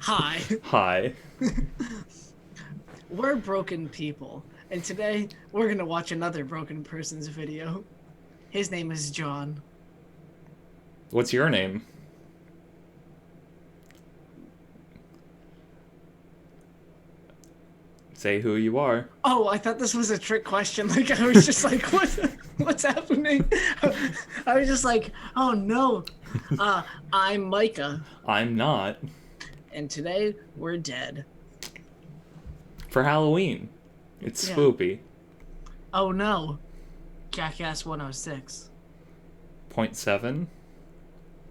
Hi, Hi. we're broken people, and today we're gonna watch another broken person's video. His name is John. What's your name? Say who you are. Oh, I thought this was a trick question. Like I was just like, what's happening? I was just like, oh no. I'm Micah, I'm not. and today we're dead. For Halloween. It's Yeah. spoopy. Oh no. Jackass 106. Point seven.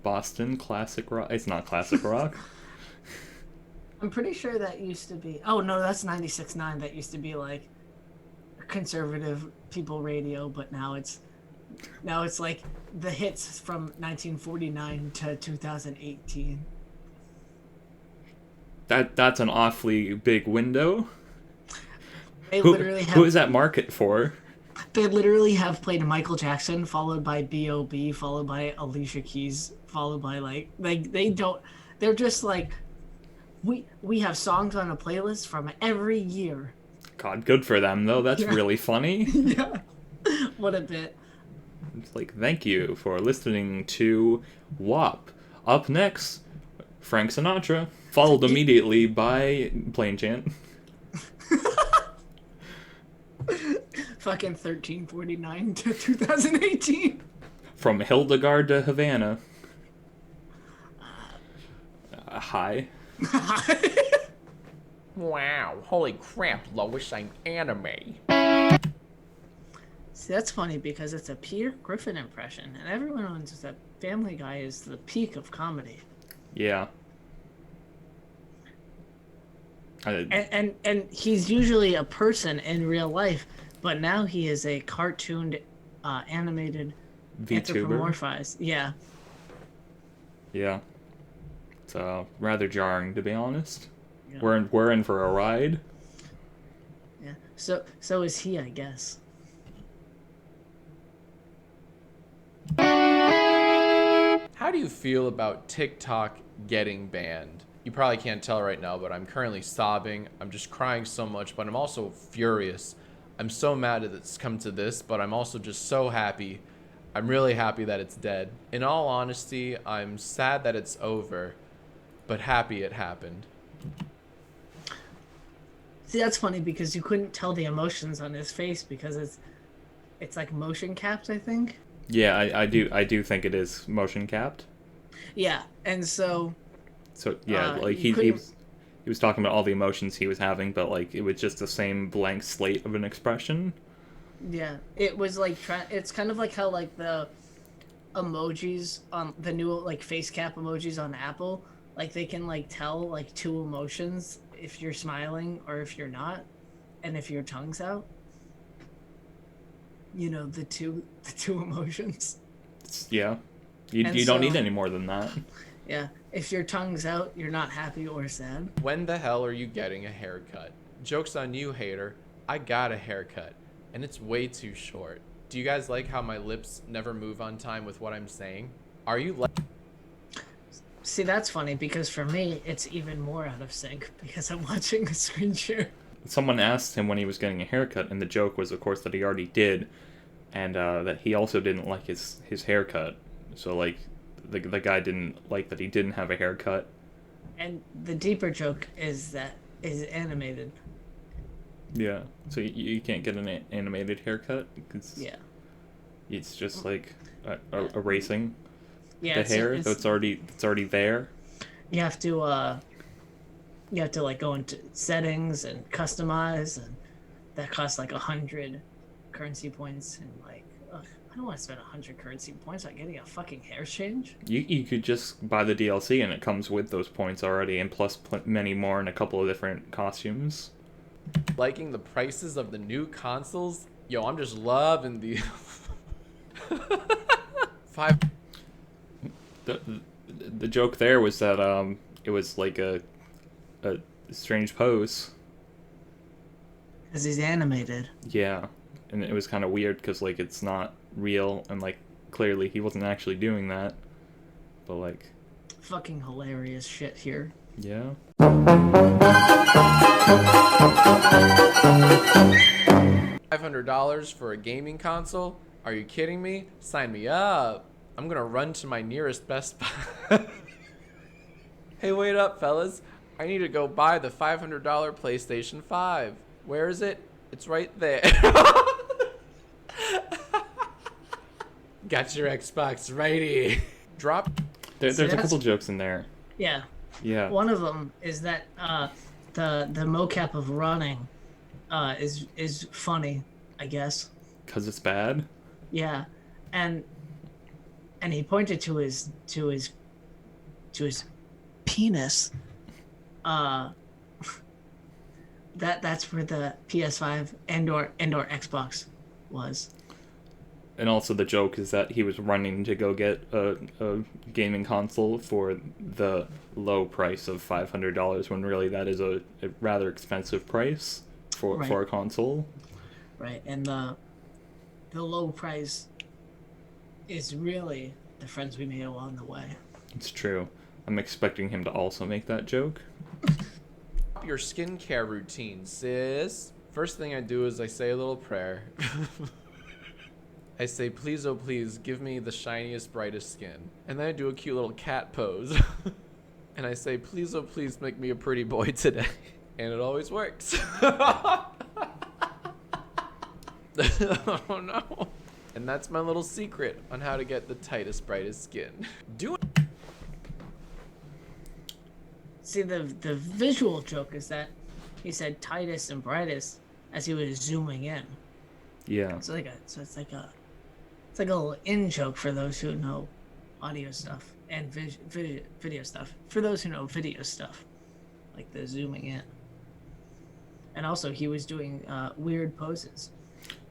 Boston classic rock. It's not classic rock. I'm pretty sure that used to be. Oh no, that's 96.9. That used to be like conservative people radio, but now it's like the hits from 1949 to 2018. That's an awfully big window. They Who literally who have is that market for? they literally have played Michael Jackson, followed by B.O.B., followed by Alicia Keys, followed by like they don't. They're just like we have songs on a playlist from every year. God, good for them though. That's Yeah, really funny. yeah. What a bit. It's like thank you for listening to WAP. Up next, Frank Sinatra, followed immediately by Plain Chant. Fucking 1349 to 2018. From Hildegard to Havana. Hi. Wow, holy crap, Lois, I'm anime. See, that's funny because it's a Peter Griffin impression, and everyone knows that Family Guy is the peak of comedy. Yeah. And he's usually a person in real life, but now he is a cartooned, animated, VTuber. anthropomorphized. Yeah, Yeah. It's rather jarring, to be honest. yeah, We're in for a ride. yeah. So is he, I guess. How do you feel about TikTok getting banned? You probably can't tell right now, but I'm currently sobbing. I'm just crying so much, but I'm also furious. I'm so mad that it's come to this, but I'm also just so happy. I'm really happy that it's dead. In all honesty, I'm sad that it's over, but happy it happened. See, that's funny because you couldn't tell the emotions on his face because it's like motion capped, I think. Yeah, I do think it is motion capped. Yeah, and so So yeah, like you he couldn't. was he was talking about all the emotions he was having, but like it was just the same blank slate of an expression. Yeah, it was like it's kind of like how like the emojis on the new like face cap emojis on Apple, like they can like tell like two emotions if you're smiling or if you're not, and if your tongue's out. The two emotions. Yeah, you And you don't need so any more than that. yeah, if your tongue's out, you're not happy or sad. When the hell are you getting a haircut? Joke's on you, hater. I got a haircut, and it's way too short. Do you guys like how my lips never move on time with what I'm saying? Are you like See, that's funny because for me, it's even more out of sync because I'm watching a screen share. Someone asked him when he was getting a haircut, and the joke was, of course, that he already did, and that he also didn't like his haircut. So like, the guy didn't like that he didn't have a haircut. And the deeper joke is that is animated. Yeah. So you can't get an animated haircut because Yeah. it's just like Yeah. erasing Yeah, the hair that's already there. you have to uh you have to like go into settings and customize, and that costs like 100 currency points, and like ugh, I don't want to spend 100 currency points on getting a fucking hair change. You could just buy the DLC and it comes with those points already, and plus many more in a couple of different costumes. liking the prices of the new consoles? Yo, I'm just loving the five. The the joke there was that it was like a strange pose. Because he's animated. Yeah, and it was kind of weird because like it's not real, and like clearly he wasn't actually doing that, but like Fucking hilarious shit here. Yeah. $500 for a gaming console? Are you kidding me? Sign me up. I'm gonna run to my nearest Best Buy. Hey, wait up, fellas. I need to go buy the $500 PlayStation 5. Where is it? It's right there. Got your Xbox righty. Drop. There's a couple jokes in there. Yeah. Yeah. One of them is that the mocap of running is funny, I guess. Cause it's bad. Yeah, and he pointed to his penis. That's where the PS5 and/or Xbox was. And also the joke is that he was running to go get a gaming console for the low price of $500 when really that is a rather expensive price for a console. Right, and the low price is really the friends we made along the way. It's true. I'm expecting him to also make that joke. Your skincare routine, sis. First thing I do is I say a little prayer. I say, please, oh please, give me the shiniest, brightest skin. And then I do a cute little cat pose. And I say, please, oh please, make me a pretty boy today. And it always works. Oh no. And that's my little secret on how to get the tightest, brightest skin. Do it. See, the visual joke is that he said tightest and brightest as he was zooming in. Yeah. It's like a little in joke for those who know audio stuff and video stuff. For those who know video stuff, like the zooming in. And also, he was doing weird poses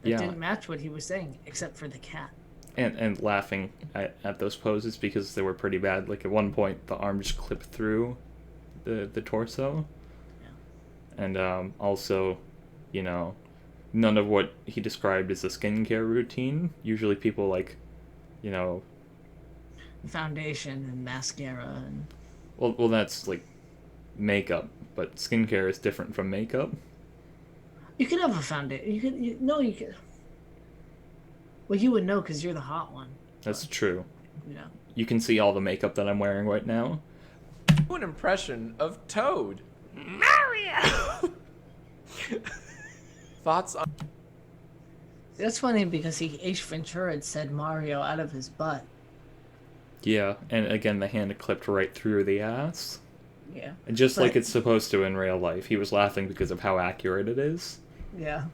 that didn't match what he was saying, except for the cat. And laughing at those poses because they were pretty bad. Like at one point, the arm just clipped through the torso. Yeah. And also, you know, none of what he described as a skincare routine. Usually people like, you know... foundation and mascara and... Well, that's like makeup, but skincare is different from makeup. You could have a foundation. You could... Well, you would know because you're the hot one. That's true. Yeah. You can see all the makeup that I'm wearing right now. Do an impression of Toad. Mario! Thoughts on... That's funny because H. Ventura had said Mario out of his butt. Yeah, and again, the hand clipped right through the ass. Yeah. And just like it's supposed to in real life. He was laughing because of how accurate it is. Yeah.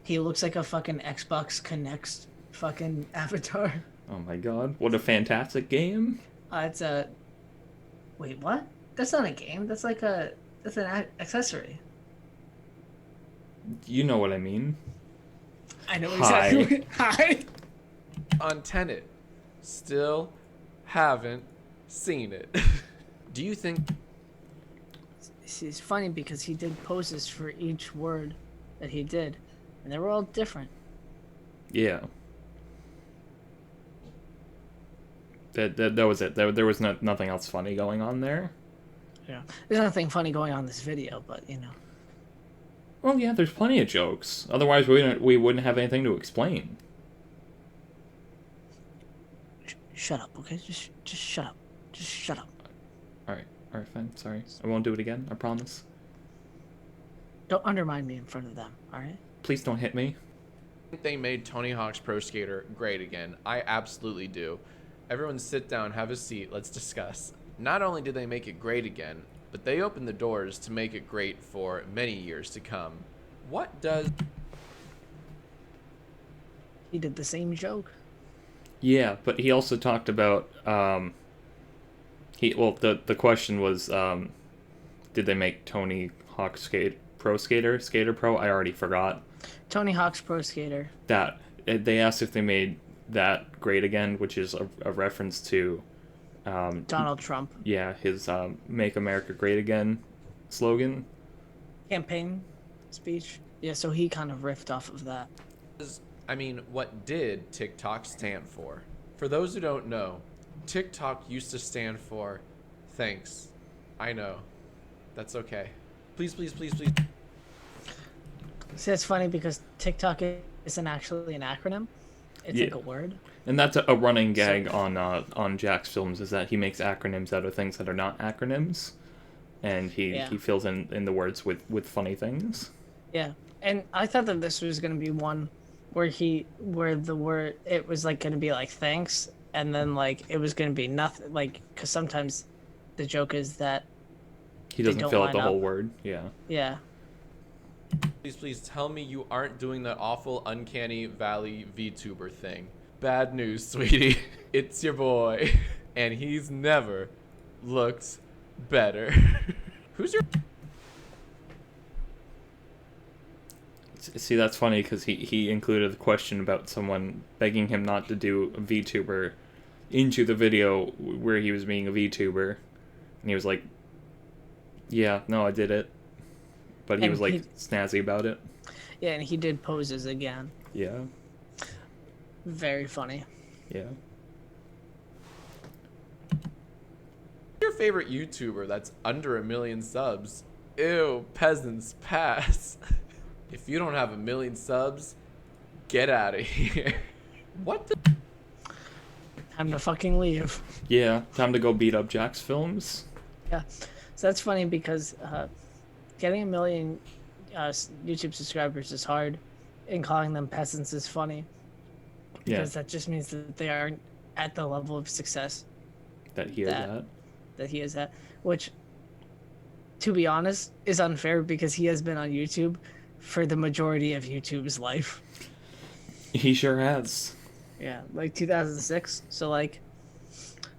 He looks like a fucking Xbox Connect fucking avatar. Oh my god, what a fantastic game. It's a... Wait, what? That's not a game. That's like a... That's an accessory. You know what I mean. I know exactly. Hi. On Tenet. Still haven't seen it. Do you think... It's funny because he did poses for each word that he did. And they were all different. Yeah. That was it. There was nothing else funny going on there. Yeah. There's nothing funny going on in this video, but, you know. Well, yeah, there's plenty of jokes. Otherwise, we wouldn't have anything to explain. Shut up, okay? Just shut up. Just shut up. Alright, fine. Sorry. I won't do it again. I promise. Don't undermine me in front of them, alright? Please don't hit me. I think they made Tony Hawk's Pro Skater great again. I absolutely do. Everyone sit down, have a seat, let's discuss. Not only did they make it great again, but they opened the doors to make it great for many years to come. What does... He did the same joke. Yeah, but he also talked about, the question was, did they make Tony Hawk Skater Pro? I already forgot. Tony Hawk's Pro Skater. That. They asked if they made that great again, which is a reference to... Donald Trump. Yeah, his Make America Great Again slogan. Campaign speech. Yeah, so he kind of riffed off of that. I mean, what did TikTok stand for? For those who don't know, TikTok used to stand for thanks, I know. That's okay. Please, please, please, please. See, it's funny because TikTok isn't actually an acronym. It's like a word. And that's a running gag on Jack's Films, is that he makes acronyms out of things that are not acronyms, and he fills in the words with funny things. Yeah, and I thought that this was gonna be one where the word, it was like gonna be like thanks, and then like it was gonna be nothing, like, because sometimes the joke is that he doesn't fill out the whole word. Yeah. Please, please tell me you aren't doing that awful Uncanny Valley VTuber thing. Bad news, sweetie. It's your boy. And he's never looked better. Who's your... See, that's funny because he included the question about someone begging him not to do a VTuber into the video where he was being a VTuber. And he was like, yeah, no, I did it. But he was like snazzy about it. Yeah, and he did poses again. Yeah. Very funny. Yeah. Your favorite YouTuber that's under 1 million subs? Ew, peasants, pass. If you don't have 1 million subs, get out of here. What the? Time to fucking leave. Yeah, time to go beat up Jack's Films. Yeah, so that's funny because getting 1 million YouTube subscribers is hard, and calling them peasants is funny. Because that just means that they aren't at the level of success that he is at. That he is at, which, to be honest, is unfair because he has been on YouTube for the majority of YouTube's life. He sure has. Yeah, like 2006. So like,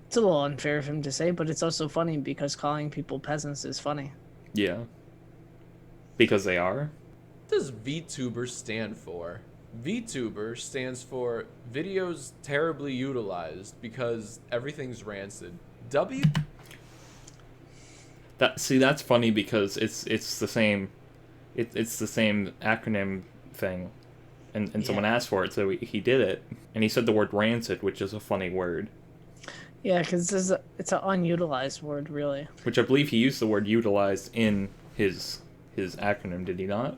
it's a little unfair of him to say, but it's also funny because calling people peasants is funny. Yeah. Because they are. What does VTuber stand for? VTuber stands for videos terribly utilized because everything's rancid. That's funny because it's the same it's the same acronym thing, and someone asked for it, so he did it, and he said the word rancid, which is a funny word. Yeah, because it's an unutilized word, really. Which I believe he used the word utilized in his acronym, did he not?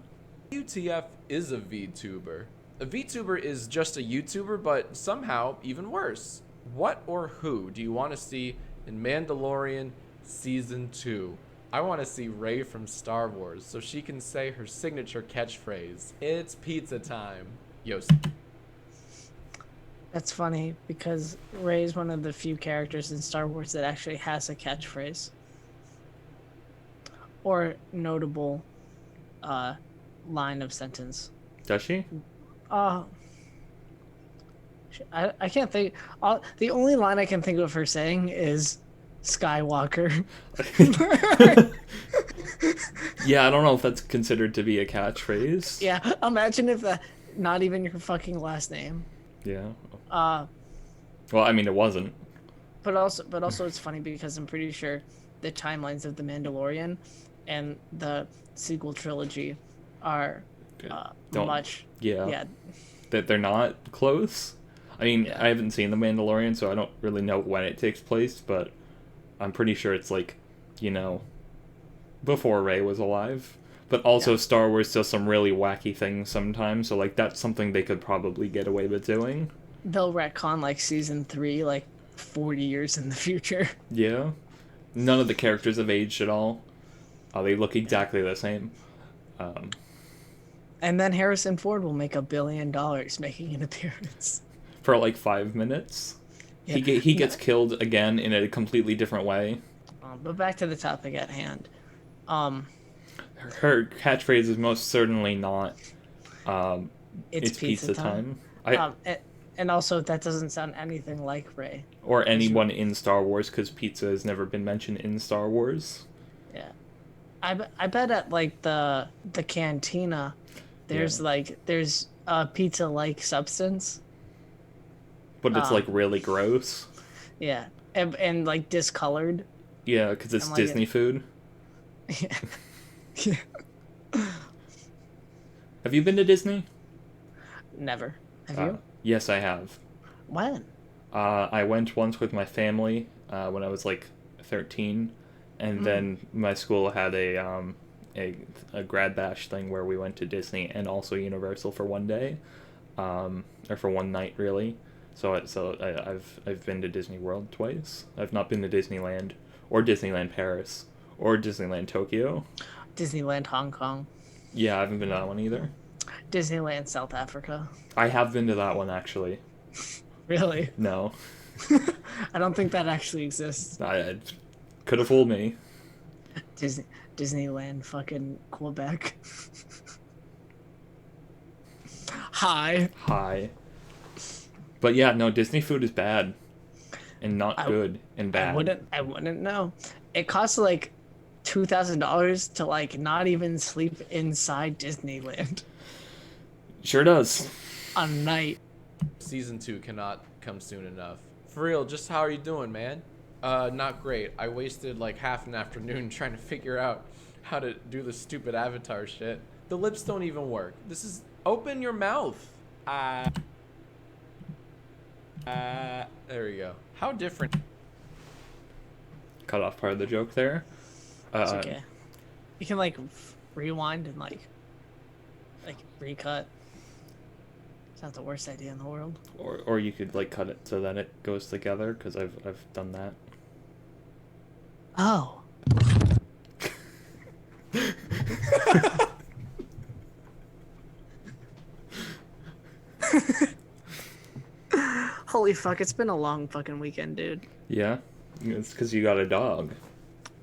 WTF is a VTuber. A VTuber is just a YouTuber, but somehow even worse. What or who do you want to see in Mandalorian Season 2? I want to see Rey from Star Wars so she can say her signature catchphrase. It's pizza time. Yo. That's funny because Rey is one of the few characters in Star Wars that actually has a catchphrase. Or notable line of sentence. Does she? I can't think. The only line I can think of her saying is Skywalker. Yeah, I don't know if that's considered to be a catchphrase. Yeah, imagine if that not even your fucking last name. Yeah. Well, I mean, it wasn't. But also, it's funny because I'm pretty sure the timelines of The Mandalorian and the sequel trilogy are much. Yeah. That they're not close. I mean, I haven't seen The Mandalorian, so I don't really know when it takes place, but I'm pretty sure it's like, before Rey was alive. But also Star Wars does some really wacky things sometimes, so like that's something they could probably get away with doing. They'll retcon like season 3 like 40 years in the future. Yeah. None of the characters have aged at all. They look exactly the same. And then Harrison Ford will make $1 billion making an appearance. For like 5 minutes. Yeah. He gets killed again in a completely different way. But back to the topic at hand. Her catchphrase is most certainly not it's pizza time. And also, that doesn't sound anything like Rey. Or anyone in Star Wars, because pizza has never been mentioned in Star Wars. Yeah. I bet at like the cantina, there's there's a pizza-like substance. But it's like really gross. Yeah, and like discolored. Yeah, because it's Disney food. Yeah. Yeah. Have you been to Disney? Never. Have you? Yes, I have. When? I went once with my family when I was like 13, And then my school had a grad bash thing where we went to Disney and also Universal for one day, or for one night really. I've been to Disney World twice. I've not been to Disneyland or Disneyland Paris or Disneyland Tokyo. Disneyland Hong Kong. Yeah, I haven't been to that one either. Disneyland South Africa. I have been to that one actually. Really? No, I don't think that actually exists. I could have fooled me. Disneyland fucking Quebec. Hi. But yeah, no, Disney food is bad. And not good and bad. I wouldn't know. It costs like $2,000 to like not even sleep inside Disneyland Sure does. a night. Season 2 cannot come soon enough. For real, just how are you doing, man? Not great. I wasted like half an afternoon trying to figure out how to do the stupid avatar shit. The lips don't even work. This is... Open your mouth. There we go. How different... Cut off part of the joke there. It's okay. You can like rewind and like recut. It's not the worst idea in the world. Or you could like cut it so that it goes together, because I've done that. Oh. Holy fuck, it's been a long fucking weekend, dude. Yeah? It's because you got a dog.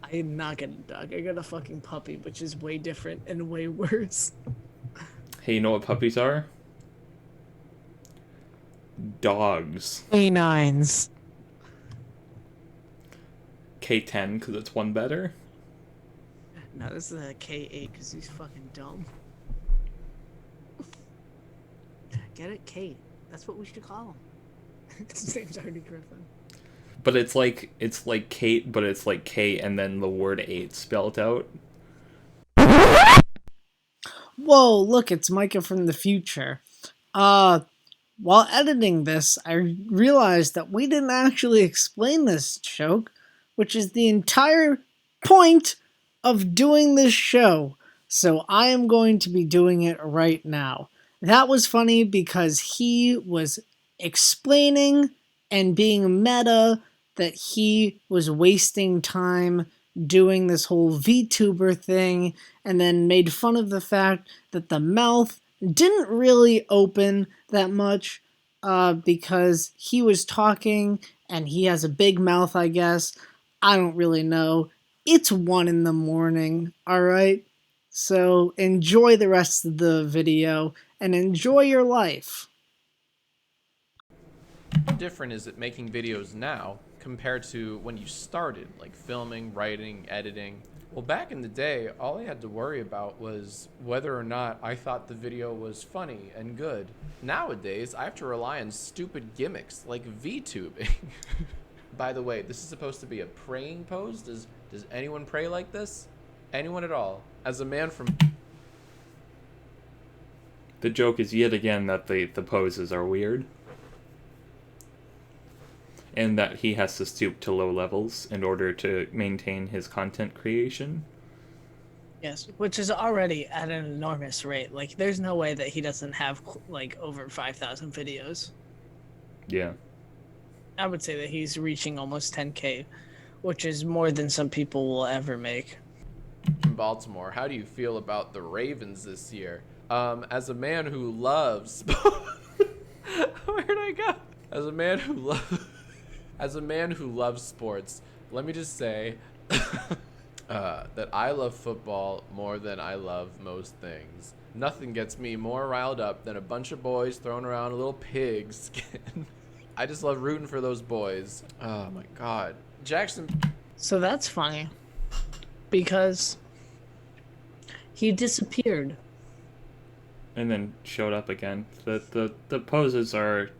I did not get a dog. I got a fucking puppy, which is way different and way worse. Hey, you know what puppies are? Dogs. Canines. K10 because it's one better. No, this is a K8 because he's fucking dumb. Get it? Kate. That's what we should call him. His name's already Griffin. But it's like Kate, but it's like K and then the word 8 spelled out. Whoa, look, it's Micah from the future. While editing this, I realized that we didn't actually explain this joke, which is the entire point of doing this show. So I am going to be doing it right now. That was funny because he was explaining and being meta that he was wasting time doing this whole VTuber thing, and then made fun of the fact that the mouth didn't really open that much because he was talking and he has a big mouth, I guess. I don't really know. It's 1 a.m, alright? So enjoy the rest of the video and enjoy your life. How different is it making videos now compared to when you started, like filming, writing, editing? Well, back in the day, all I had to worry about was whether or not I thought the video was funny and good. Nowadays, I have to rely on stupid gimmicks like VTubing. By the way, this is supposed to be a praying pose. Does anyone pray like this? Anyone at all? As a man from... The joke is yet again that the poses are weird. And that he has to stoop to low levels in order to maintain his content creation. Yes, which is already at an enormous rate. Like, there's no way that he doesn't have, like, over 5,000 videos. Yeah. I would say that he's reaching almost 10K, which is more than some people will ever make. In Baltimore, how do you feel about the Ravens this year? As a man who loves... Where'd I go? As a man who loves sports, let me just say that I love football more than I love most things. Nothing gets me more riled up than a bunch of boys throwing around a little pig skin. I just love rooting for those boys. Oh my god. Jackson. So that's funny. Because he disappeared. And then showed up again. The poses are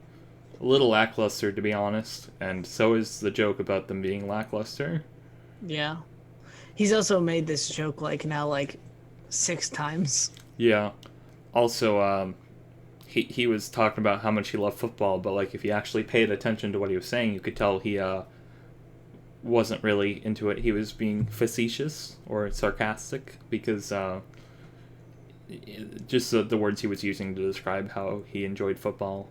a little lackluster, to be honest, and so is the joke about them being lackluster. Yeah. He's also made this joke, like, now, like, 6 times. Yeah. Also, he was talking about how much he loved football, but, like, if you actually paid attention to what he was saying, you could tell he wasn't really into it. He was being facetious or sarcastic because just the words he was using to describe how he enjoyed football.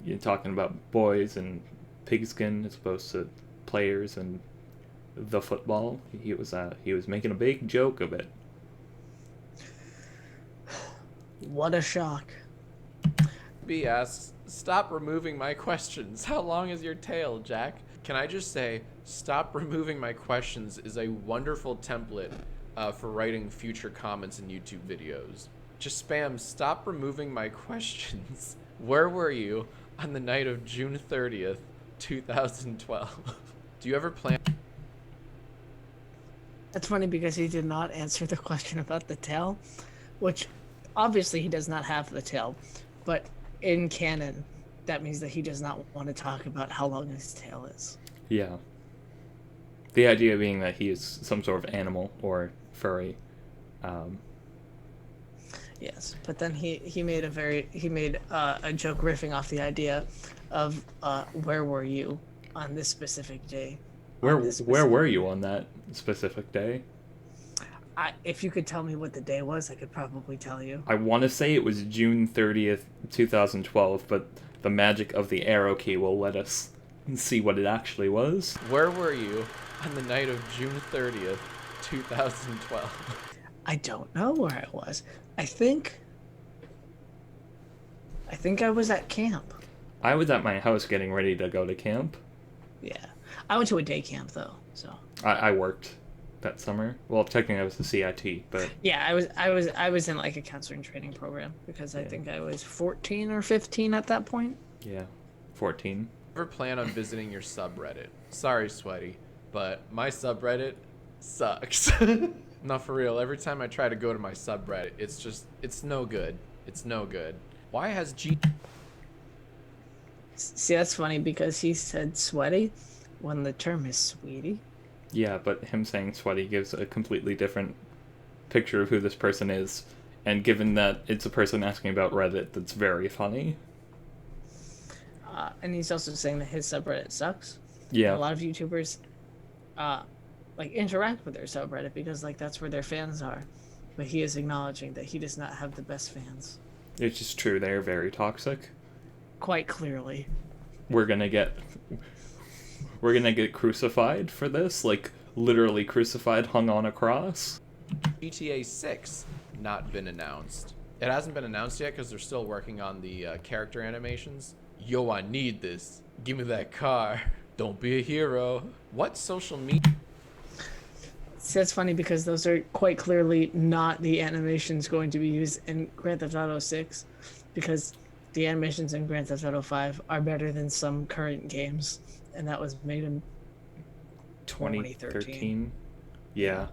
You're talking about boys and pigskin as opposed to players and the football. He was making a big joke of it. What a shock. B asks, stop removing my questions. How long is your tail, Jack? Can I just say, stop removing my questions is a wonderful template for writing future comments in YouTube videos. Just spam, stop removing my questions. Where were you on the night of June 30th, 2012? Do you ever plan... That's funny because he did not answer the question about the tail, which obviously he does not have the tail, but in canon, that means that he does not want to talk about how long his tail is. Yeah. The idea being that he is some sort of animal or furry. Yes, but then he made a joke riffing off the idea of where were you on this specific day? Where were you on that specific day? If you could tell me what the day was, I could probably tell you. I want to say it was June 30th, 2012, but the magic of the arrow key will let us see what it actually was. Where were you on the night of June 30th, 2012? I don't know where I was. I think I was at camp. I was at my house getting ready to go to camp. Yeah. I went to a day camp though, so. I worked that summer. Well, technically I was the CIT, but yeah, I was in like a counseling training program because I think I was 14 or 15 at that point. Yeah, 14. Ever plan on visiting your subreddit? Sorry, Sweaty, but my subreddit sucks. No, for real. Every time I try to go to my subreddit, it's no good. It's no good. Why has See, that's funny because he said sweaty when the term is sweetie. Yeah, but him saying sweaty gives a completely different picture of who this person is. And given that it's a person asking about Reddit, that's very funny. And he's also saying that his subreddit sucks. Yeah. A lot of YouTubers like interact with their subreddit because like that's where their fans are. But he is acknowledging that he does not have the best fans. It's just true, they're very toxic. Quite clearly. We're gonna get crucified for this, like literally crucified, hung on a cross. GTA 6 not been announced. It hasn't been announced yet because they're still working on the character animations. Yo, I need this. Give me that car. Don't be a hero. What social media? See, that's funny because those are quite clearly not the animations going to be used in Grand Theft Auto 6 because the animations in Grand Theft Auto 5 are better than some current games, and that was made in 2013. Yeah.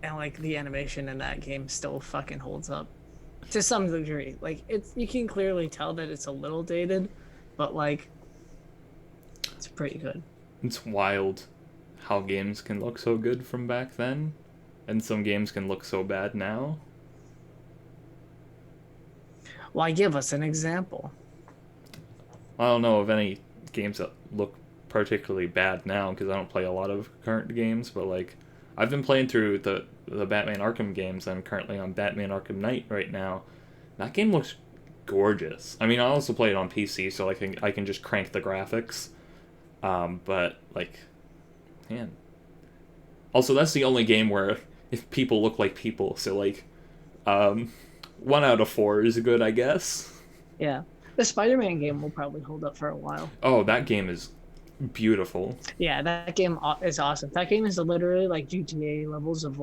And like the animation in that game still fucking holds up to some degree. Like you can clearly tell that it's a little dated, but like it's pretty good. It's wild how games can look so good from back then, and some games can look so bad now. Why, give us an example? I don't know of any games that look particularly bad now because I don't play a lot of current games, but like I've been playing through the Batman Arkham games. I'm currently on Batman Arkham Knight right now. That game looks gorgeous. I mean, I also play it on PC, so I can just crank the graphics. But like, man. Also, that's the only game where if people look like people, so like, 1 out of 4 is good, I guess. Yeah. The Spider-Man game will probably hold up for a while. Oh, that game is beautiful. Yeah, that game is awesome. That game is literally like GTA levels of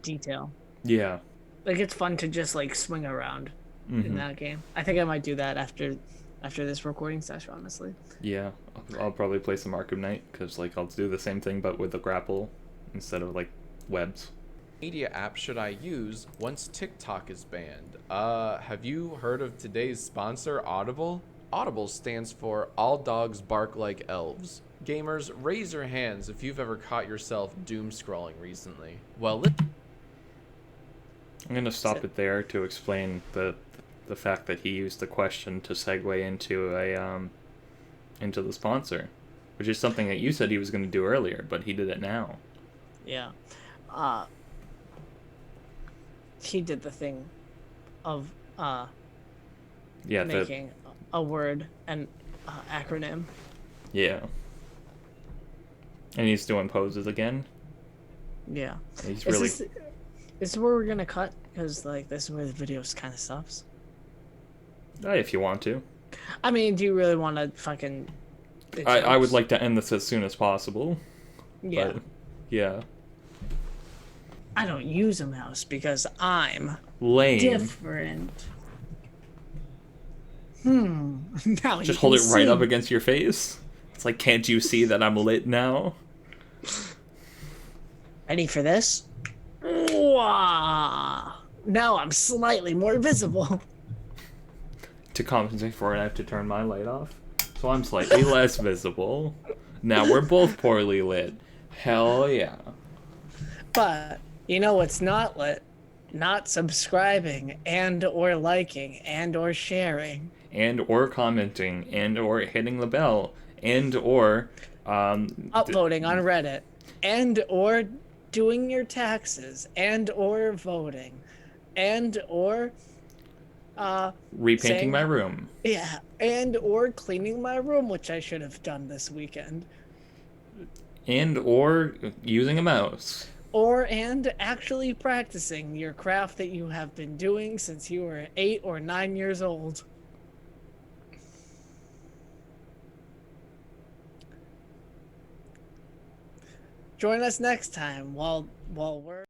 detail. Yeah. Like it's fun to just like swing around in that game. I think I might do that after this recording session, honestly. Yeah, I'll probably play some Arkham Knight because like I'll do the same thing but with the grapple instead of like webs. Media app should I use once TikTok is banned? Have you heard of today's sponsor, Audible? Audible stands for All Dogs Bark Like Elves. Gamers, raise your hands if you've ever caught yourself doom scrolling recently. Well, I'm gonna stop it there to explain the fact that he used the question to segue into into the sponsor, which is something that you said he was going to do earlier, but he did it now. Yeah. He did the thing of Yeah, making a word and acronym. yeah. And he's doing poses again. Yeah. He's really. Is this where we're gonna cut? Because like this is where the video kind of stops. If you want to. I mean, do you really want to fucking? I would like to end this as soon as possible. Yeah. But, yeah. I don't use a mouse because I'm Lame. different. Now Just hold it right up against your face. It's like, can't you see that I'm lit now? Ready for this? Wow. Now I'm slightly more visible. To compensate for it, I have to turn my light off. So I'm slightly less visible. Now we're both poorly lit. Hell yeah. But you know what's not lit? Not subscribing and or liking and or sharing. And or commenting, and or hitting the bell, and or Upvoting on Reddit, and or doing your taxes, and or voting, and or repainting saying, my room. Yeah, and or cleaning my room, which I should have done this weekend. And or using a mouse. And actually practicing your craft that you have been doing since you were 8 or 9 years old. Join us next time while we're